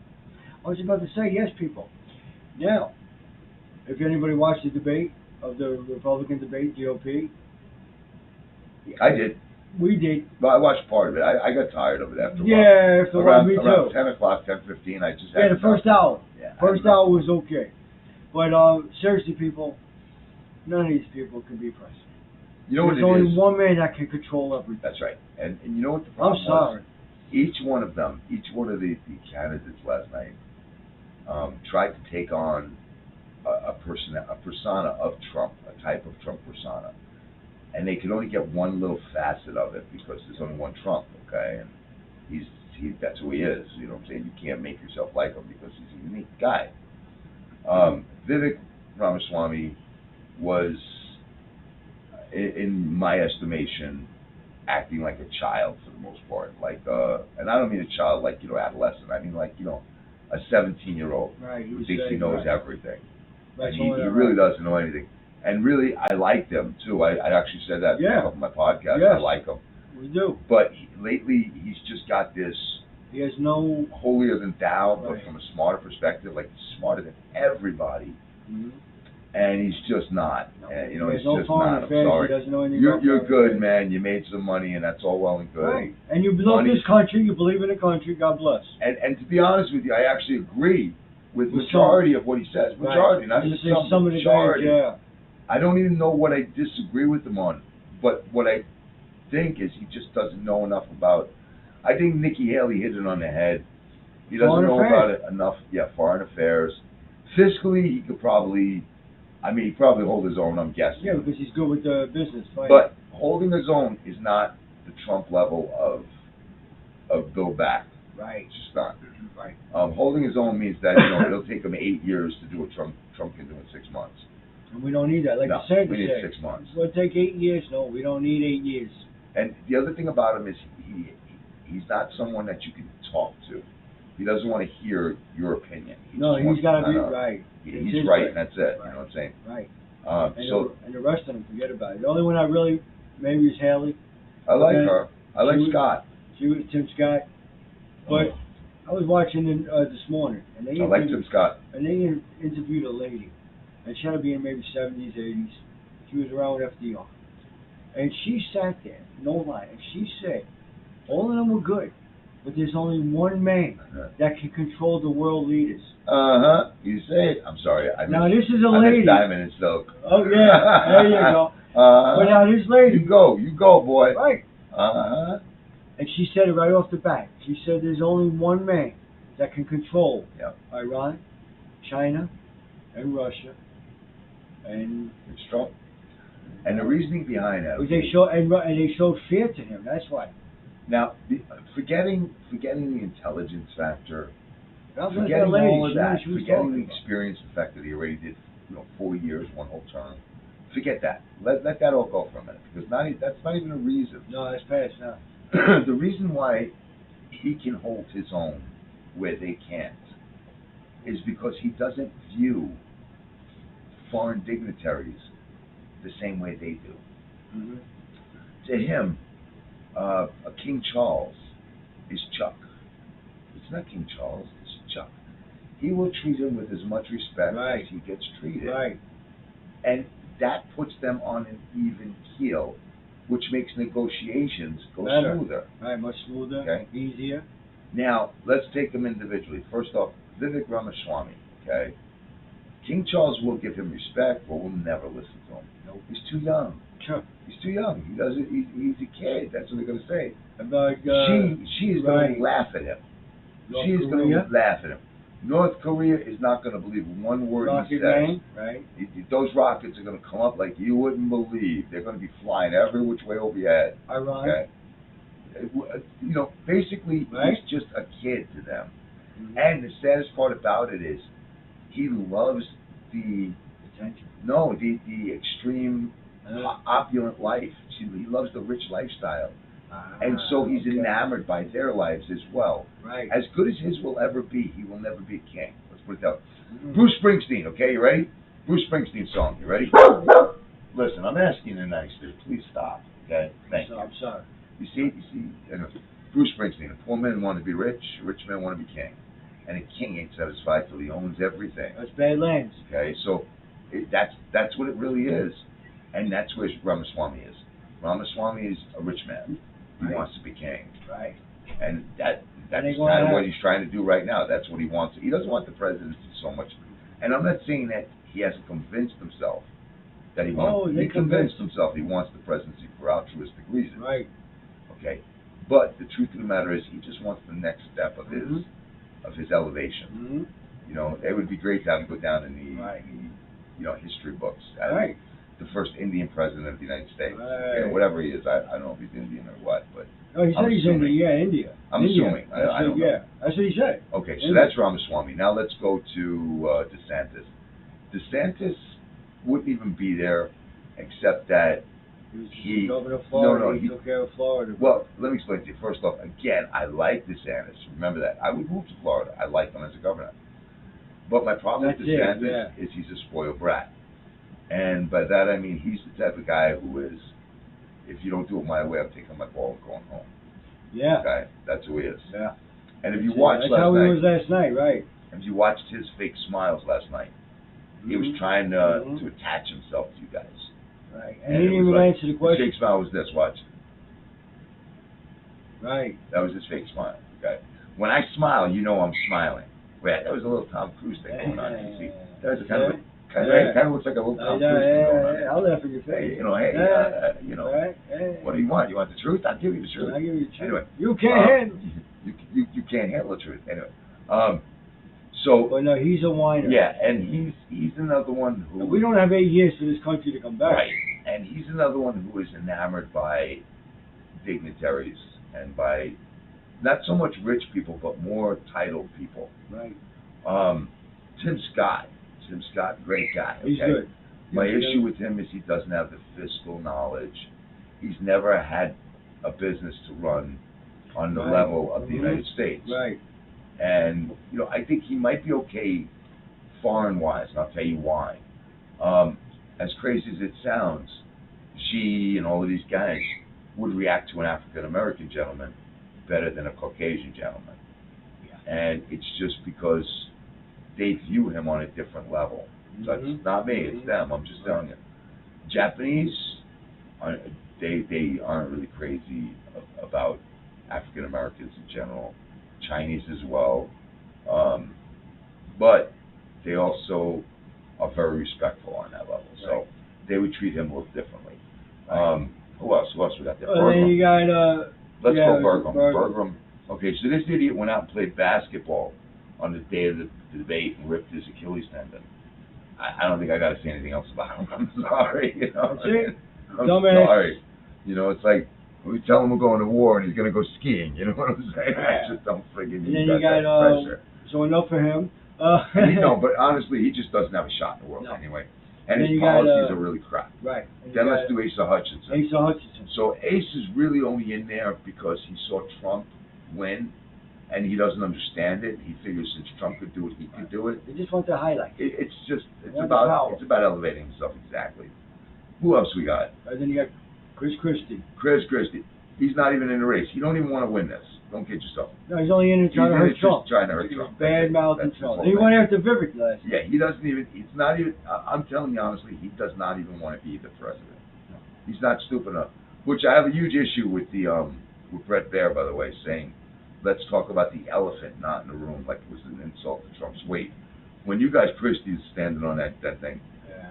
I was about to say, yes, people. Now, if anybody watched the debate of the Republican debate, GOP, I did. we did. Well, I watched part of it. I got tired of it after a while. Yeah, after a while, me Around too. 10 o'clock, 10:15, I just Yeah, had the first hour. Yeah, First hour was okay. But seriously, people, none of these people can be president. You know what There's it only is? one man that can control everything. That's right. And you know what the I'm problem sorry. was? Each one of them, each one of the candidates last night, tried to take on a persona of Trump, a type of Trump persona. And they could only get one little facet of it because there's only one Trump, okay? And that's who he is, you know what I'm saying? You can't make yourself like him because he's a unique guy. Vivek Ramaswamy was, in my estimation, acting like a child for the most part. Like, and I don't mean a child like, adolescent. I mean like, a 17-year-old Right, who thinks he knows everything. Right, And he really doesn't know anything. And really, I liked him, too. I actually said that in a couple of my podcasts. Yes. I like him. We do. But lately, he's just got this He has no. holier than thou, but Right. from a smarter perspective, like he's smarter than everybody. Mhm. And he's just not. No. And, He he's has no just foreign not. I'm affairs. sorry. He doesn't know anything You're about you're foreign good, affairs. man. You made some money, and that's all well and good. Right. And you love Money's- this country. You believe in the country. God bless. And to be honest with you, I actually agree with With majority of what he says. Majority, Right. not even Just say some of the majority. guys, yeah. I don't even know what I disagree with him on, but what I think is he just doesn't know enough about. I think Nikki Haley hit it on the head. He doesn't Foreign know affairs. about it enough. Yeah, foreign affairs. Fiscally, he could probably. I mean, he probably hold his own. I'm guessing. Yeah, because he's good with the business. Right. But holding his own is not the Trump level of Bill Back. Right. It's just not. Right. Holding his own means that it'll take him 8 years to do what Trump can do in 6 months. And we don't need that. Like No, the Sanders we need said, 6 months. It's going to take 8 years. No, we don't need 8 years. And the other thing about him is he's not someone that you can talk to. He doesn't want to hear your opinion. No, just he's wants got to be kinda- right. He's his right, way. and that's it. Right. You know what I'm saying? Right. So And the rest of them, forget about it. The only one I really, maybe is Haley. I like Okay. her. I like She was- Scott. She was Tim Scott. But I was watching this morning, and they I like Tim Scott. interviewed a lady, and she had to be in maybe 70s, 80s. She was around FDR, and she sat there, no lie, and she said, all of them were good, but there's only one man that can control the world leaders. You say it. I'm sorry. Now this is a I lady. miss Diamond and Silk. Oh yeah, there you go. But now this You lady, go, boy. right? And she said it right off the bat. She said there's only one man that can control Iran, China, and Russia, and it's Trump. And the reasoning behind that. they showed fear to him. That's why. Now, forgetting the intelligence factor, That was forgetting that lady. all of She knew that, what she was forgetting talking the experience, the fact that he already did, 4 years, one whole term. Forget that. Let that all go for a minute, because that's not even a reason. No, that's past now. The reason why he can hold his own where they can't is because he doesn't view foreign dignitaries the same way they do. Mm-hmm. To him, a King Charles is Chuck. It's not King Charles, it's Chuck. He will treat him with as much respect Right. as he gets treated. Right. And that puts them on an even keel, which makes negotiations go Better. smoother. Right, much smoother, Okay. easier. Now, let's take them individually. First off, Vivek Ramaswamy, okay? King Charles will give him respect, but will never listen to him. Nope. He's too young. Sure. He's too young. He's a kid. That's what they're going to say. About She is going to laugh at him. North She is going Korea? to laugh at him. North Korea is not going to believe one word Rocket he says. Man, right? Those rockets are going to come up like you wouldn't believe. They're going to be flying every which way over your head. Iran. Okay. Basically, Right. he's just a kid to them. Mm-hmm. And the saddest part about it is, he loves the extreme opulent life. He loves the rich lifestyle, and so he's enamored by their lives as well. Right. As good as his will ever be, he will never be a king. Let's put it that way. Mm-hmm. Bruce Springsteen, okay, you ready? Bruce Springsteen song, you ready? Listen, I'm asking you nicely. Please stop, okay? Thank you. I'm sorry. You see, Bruce Springsteen, a poor man want to be rich, a rich man want to be king. And a king ain't satisfied till he owns everything. That's Badlands. Okay, so That's what it really is, and that's where Ramaswamy is. Ramaswamy is a rich man. He Right. wants to be king, Right. and that's They kind wanna of what have- he's trying to do right now. That's what he wants. He doesn't want the presidency so much, and I'm not saying that he hasn't convinced himself that he wants. Oh, they he convinced convinced. himself he wants the presidency for altruistic reasons. Right. Okay, but the truth of the matter is, he just wants the next step of Mhm. his elevation. Mm-hmm. You know, it would be great to have him go down in the, Right. history books as Right. the first Indian president of the United States. Right. Okay, whatever he is, I don't know if he's Indian or what, but Oh, he said I'm he's assuming. India. Yeah, India. I'm India. assuming. I That's don't what- know. Yeah, that's what he said. okay, so India. that's Ramaswamy. Now let's go to DeSantis. DeSantis wouldn't even be there, except that He was governor of Florida. no, he he- took care of Florida. well, let me explain to you. First off, again, I like DeSantis. Remember that. I would move to Florida. I like him as a governor. But my problem with That's it, DeSantis yeah. is he's a spoiled brat. And by that I mean he's the type of guy who is, if you don't do it my way, I'm taking my ball and going home. Yeah. Okay? That's who he is. Yeah. And if you That's watched That's last how he night, was last night, right? if you watched his fake smiles last night, he was Mhm. trying Mhm. to attach himself to you guys. Right. And And he it didn't was even like- answer the His question. fake smile was this, watch. Right. That was his fake smile. Okay. When I smile, you know I'm smiling. Wait, that was a little Tom Cruise thing going on. You see, that was kind of Yeah. kind of looks like a little Tom Yeah, Cruise thing going on. yeah, I'll laugh in your Hey, face. you know, hey, Yeah. Right. Yeah. what do you want? You want the truth? I'll give you the truth. I'll give you the truth. Anyway, You can't handle. you can't handle the truth. Anyway, so But no, he's a whiner. yeah, and he's another one who We don't have 8 years for this country to come back. right, and he's another one who is enamored by dignitaries and by not so much rich people, but more titled people. Right. Tim Scott, great guy. Okay? He's good. My He's issue good. with him is he doesn't have the fiscal knowledge. He's never had a business to run on the Right. level of the Mhm. United States. Right. And, I think he might be okay foreign-wise, and I'll tell you why. As crazy as it sounds, Xi and all of these guys would react to an African-American gentleman better than a Caucasian gentleman. Yeah. And it's just because they view him on a different level. So Mhm. it's not me, it's Mhm. them. I'm just telling you. Japanese, they aren't really crazy about African Americans in general. Chinese as well, but they also are very respectful on that level. So Right. they would treat him a little differently. Right. Who else? Who else we got there? And then you Bergman. got Let's yeah, go Bergman. Bergman. Bergman. Okay, so this idiot went out and played basketball on the day of the debate and ripped his Achilles tendon. I don't think I got to say anything else about him. I'm sorry. That's it. I'm Dumbass. sorry. It's like we tell him we're going to war and he's going to go skiing. You know what I'm saying? Yeah. I just don't friggin' And then got you got that pressure. so enough for him. No, but honestly, he just doesn't have a shot in the world No. anyway. And Then his you got, policies are really crap. Right. And you Then got let's do Asa Hutchinson. Asa Hutchinson. So Ace is really only in there because he saw Trump win, and he doesn't understand it. He figures since Trump could do it, he could do it. They just want the highlight. It's Want the power. about elevating himself, exactly. Who else we got? And then you got Chris Christie. Chris Christie. He's not even in the race. He don't even want to win this. Don't kid yourself. No, he's only in it trying to He's in hurt it just Trump. trying to hurt Trump. Bad mouthing That's his Trump. whole He thing. went after Vivek last. Yeah, he doesn't even. It's not even. I'm telling you honestly, he does not even want to be the president. He's not stupid enough. Which I have a huge issue with with Brett Baer, by the way, saying, "Let's talk about the elephant not in the room," like it was an insult to Trump's weight. When you guys Christie's standing on that thing,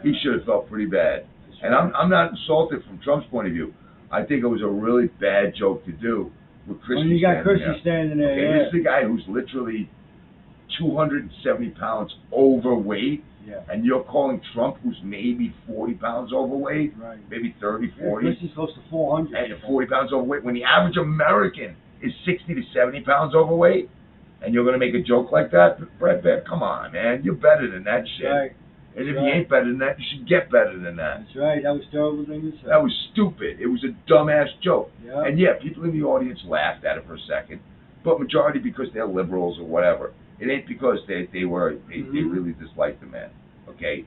he should have felt pretty bad. And I'm not insulted from Trump's point of view. I think it was a really bad joke to do with Christie. When you got standing Christie there. standing there, Okay, yeah. this is a guy who's literally 270 pounds overweight, Yeah. and you're calling Trump, who's maybe 40 pounds overweight, Right. maybe 30, Yeah, 40, Christie's close to 400. and 40 pounds overweight, when the average American is 60 to 70 pounds overweight, and you're going to make a joke like that? Brett Baer, come on, man. You're better than that shit. Right. And if Right. you ain't better than that, you should get better than that. That's right. That was a terrible thing to say. That was stupid. It was a dumbass joke. Yeah. And yeah, people in the audience laughed at it for a second, but majority because they're liberals or whatever. It ain't because they Mhm. really disliked the man. Okay,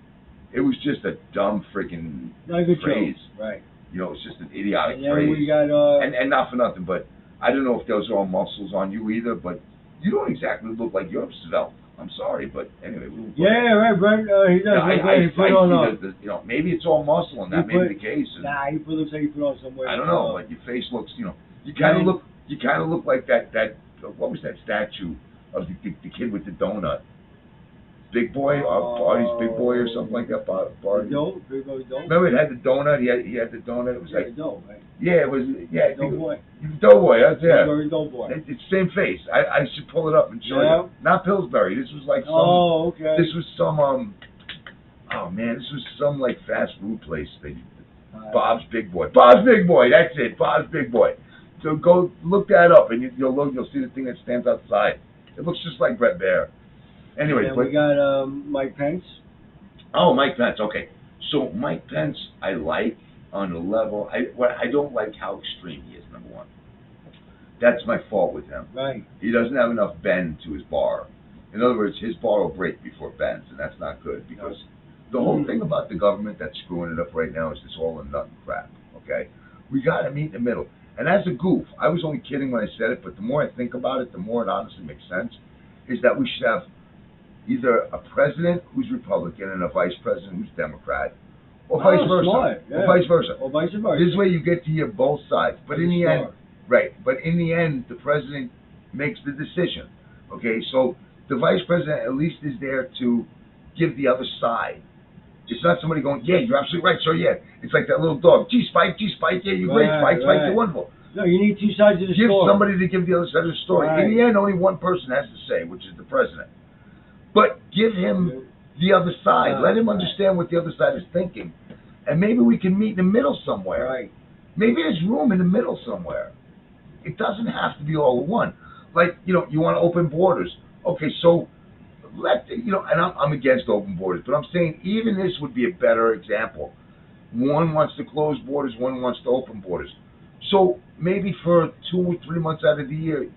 it was just a dumb freaking Not a good phrase. joke. Right. It's just an idiotic And then phrase. we got and not for nothing, but I don't know if those are all muscles on you either, but you don't exactly look like you're svelte. I'm sorry, but anyway. Yeah, right, Brent. He does look like he put on. You know, maybe it's all muscle, and that may be the case. And nah, he looks like he put on some weight. I don't know, but your face looks, you know, you kind of look like that. What was that statue of the kid with the donut? Big Boy, Barty's Big Boy or something like that. Barty. Big Boy Doe. Remember, it had the donut. He had the donut. It was like Doe, right? Yeah, it was. Yeah, Doughboy. Doughboy. That's yeah. Doughboy. It's the same face. I should pull it up and show you. Not Pillsbury. This was like some. Oh, okay. This was some Oh man, this was some like fast food place. Bob's Big Boy. Bob's Big Boy. That's it. Bob's Big Boy. So go look that up, and you'll see the thing that stands outside. It looks just like Brett Baer. Anyway, and we got Mike Pence. Oh, Mike Pence. Okay, so Mike Pence, I like on a level. I don't like how extreme he is. Number one, that's my fault with him. Right. He doesn't have enough bend to his bar. In other words, his bar will break before it bends, and that's not good because the whole thing about the government that's screwing it up right now is this all and nothing crap. Okay, we got to meet in the middle. And as a goof, I was only kidding when I said it, but the more I think about it, the more it honestly makes sense. Is that we should have either a president who's Republican and a vice president who's Democrat, or vice versa. Smart, yeah. Or vice versa. Or vice versa. This way you get to hear both sides. But in the end, right, but in the end, the president makes the decision. Okay, so the vice president at least is there to give the other side. It's not somebody going, yeah, you're absolutely right, sir, yeah. It's like that little dog, gee, Spike, yeah, you're great, Spike, you're wonderful. No, you need two sides of the story. Give somebody to give the other side of the story. Right. In the end, only one person has to say, which is the president. But give him the other side. Let him understand what the other side is thinking. And maybe we can meet in the middle somewhere. Right. Maybe there's room in the middle somewhere. It doesn't have to be all at one. Like, you know, you want to open borders. Okay, so and I'm against open borders, but I'm saying even this would be a better example. One wants to close borders, one wants to open borders. So maybe for 2 or 3 months out of the year,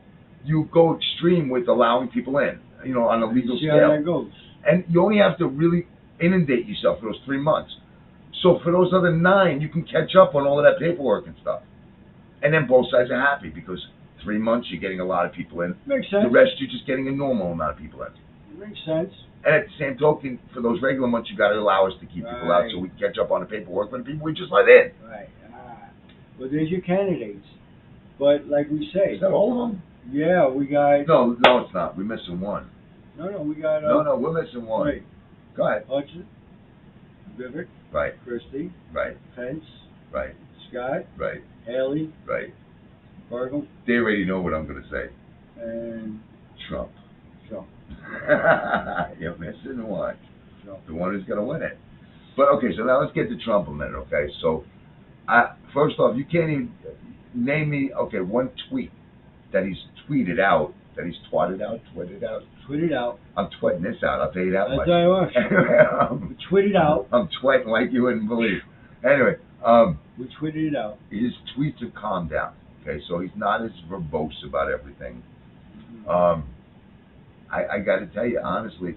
you go extreme with allowing people in, you know, on a legal scale. See how that goes. And you only have to really inundate yourself for those 3 months. So for those other 9, you can catch up on all of that paperwork and stuff. And then both sides are happy because 3 months you're getting a lot of people in. Makes sense. The rest you're just getting a normal amount of people in. Makes sense. And at the same token, for those regular months, you got to allow us to keep people out so we can catch up on the paperwork for the people we just let in. Right. Well, there's your candidates. But like we say. Is that all of them? Yeah, we got. No, it's not. We're missing one. No, we got. No, we're missing one. Right. Go ahead. Hudson, Vivek, right. Christie, right. Pence, right. Scott, right. Haley, right. Burgum. They already know what I'm going to say. And Trump. Trump. You're missing one. Trump. The one who's going to win it. But okay, so now let's get to Trump a minute. Okay, so first off, you can't even name me one tweet that he's tweeted out, that he's tweeted out. I'm tweeting this out. I'll tell you that much. I'll tell you what. We tweeted out. I'm tweeting like you wouldn't believe. Anyway, we tweeted it out. His tweets have calmed down. Okay, so he's not as verbose about everything. I got to tell you honestly,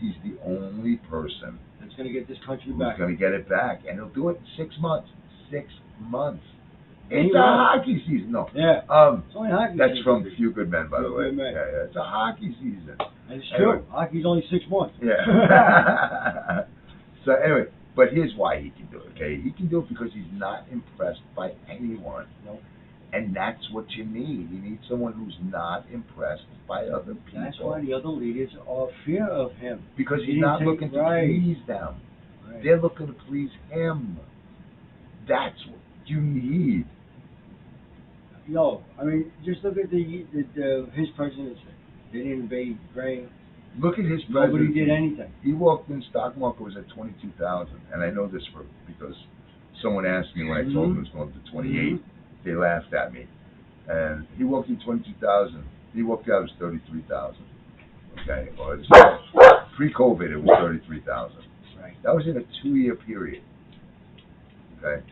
he's the only person that's going to get this country who's back. going to get it back, and he'll do it in 6 months. 6 months. It's a hockey season. No. Yeah. It's only hockey that's season. from Few Good Men, by the way. Good Men. Yeah, it's a hockey season. And it's true. Hockey's only 6 months. Yeah. So anyway, but here's why he can do it. Okay, he can do it because he's not impressed by anyone. Nope. And that's what you need. You need someone who's not impressed by other people. That's why the other leaders are fear of him. Because he's not looking to please them. Right. They're looking to please him. That's what you need. Yo, I mean, just look at his presidency. They didn't invade Ukraine. Look at his presidency. Nobody did anything. He walked in, stock market was at 22,000, and I know this because someone asked me when I told them it was going to 28. They laughed at me, and he walked in 22,000. He walked out, it was 33,000. Okay, or pre-COVID, it was 33,000. Right. That was in a 2-year period. Okay.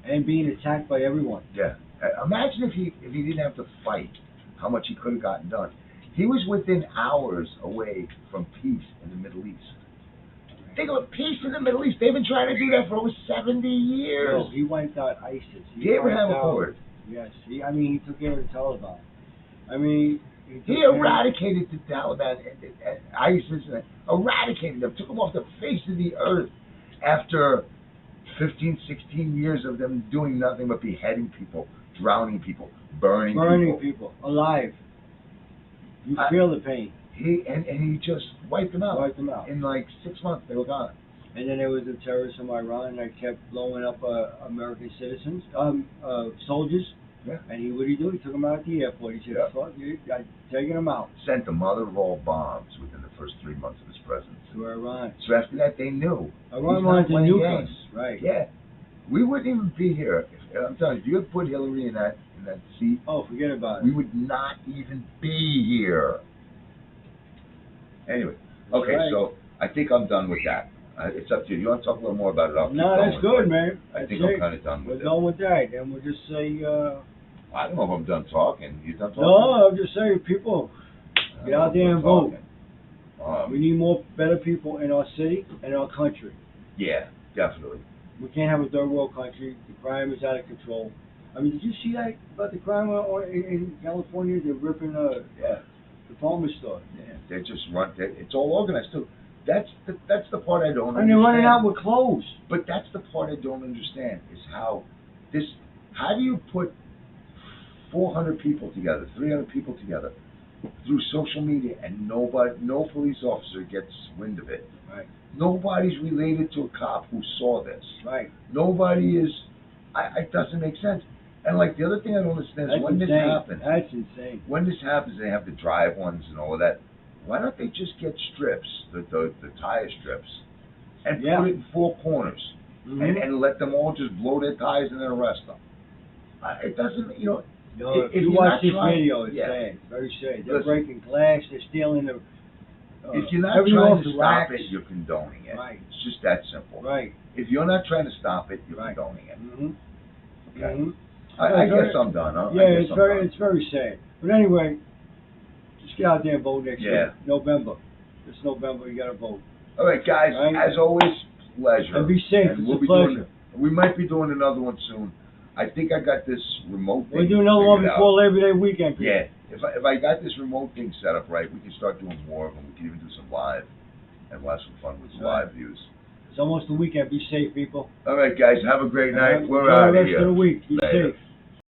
And being attacked by everyone. Yeah. Imagine if he didn't have to fight, how much he could have gotten done. He was within hours away from peace in the Middle East. Think of peace in the Middle East. They've been trying to do that for over 70 years. No, he wiped out ISIS. Abraham Accord. Yes. He took care of the Taliban. I mean, He eradicated the Taliban and ISIS, and eradicated them, took them off the face of the earth after 15, 16 years of them doing nothing but beheading people, drowning people, burning people alive. You feel the pain. He just wiped them out. Wiped them out. In like 6 months, they were gone. And then there was the terrorists from Iran that kept blowing up American citizens, soldiers. Yeah. And what did he do? He took them out at the airport. He said, "Fuck you, I'm taking them out." Sent the mother of all bombs within the first 3 months of his presidency. To Iran. So after that, they knew. Iran wanted to nuke us, right? Yeah. We wouldn't even be here. I'm telling you, if you had put Hillary in that seat, oh, forget about it. We would not even be here. Anyway, okay, right. So I think I'm done with that. It's up to you. You want to talk a little more about it? I'll keep no, going that's good, man. I think I'm kind of done with it. We're done with that, and we'll just say. I don't know if I'm done talking. You done talking? No, I'm just saying, people, get out there and vote. We need better people in our city and our country. Yeah, definitely. We can't have a third world country. The crime is out of control. I mean, did you see that about the crime in California? They're ripping the department store. Yeah, they just run. It's all organized too. That's the part I don't understand. And they're running out with clothes. But that's the part I don't understand is how do you put 400 people together, 300 people together through social media and no police officer gets wind of it. Right. Nobody's related to a cop who saw this. Right. Nobody is. It doesn't make sense. And like the other thing I don't understand is when this happens. That's insane. When this happens, they have the drive ones and all of that. Why don't they just get strips, the tire strips, and put it in 4 corners, and let them all just blow their tires and then arrest them? It doesn't, No, if you watch this video, it's sad. Very sad. They're breaking glass. They're stealing the. If you're not trying to stop it, you're condoning it. Right. It's just that simple. Right. If you're not trying to stop it, you're condoning it. Mm-hmm. Okay. I guess I'm done. Huh? Yeah, it's very sad. But anyway, just get out there and vote next year. November. This November, you got to vote. All right, guys. Right? As always, pleasure. And be safe. It's a pleasure. We might be doing another one soon. I think I got this remote thing. We'll do another one before Labor Day weekend. People. Yeah. If I got this remote thing set up right, we can start doing more of them. We can even do some live, and we'll have some fun with live views. It's almost the weekend. Be safe, people. All right, guys. Have a great night. We're out of here. The rest of the week. Be safe.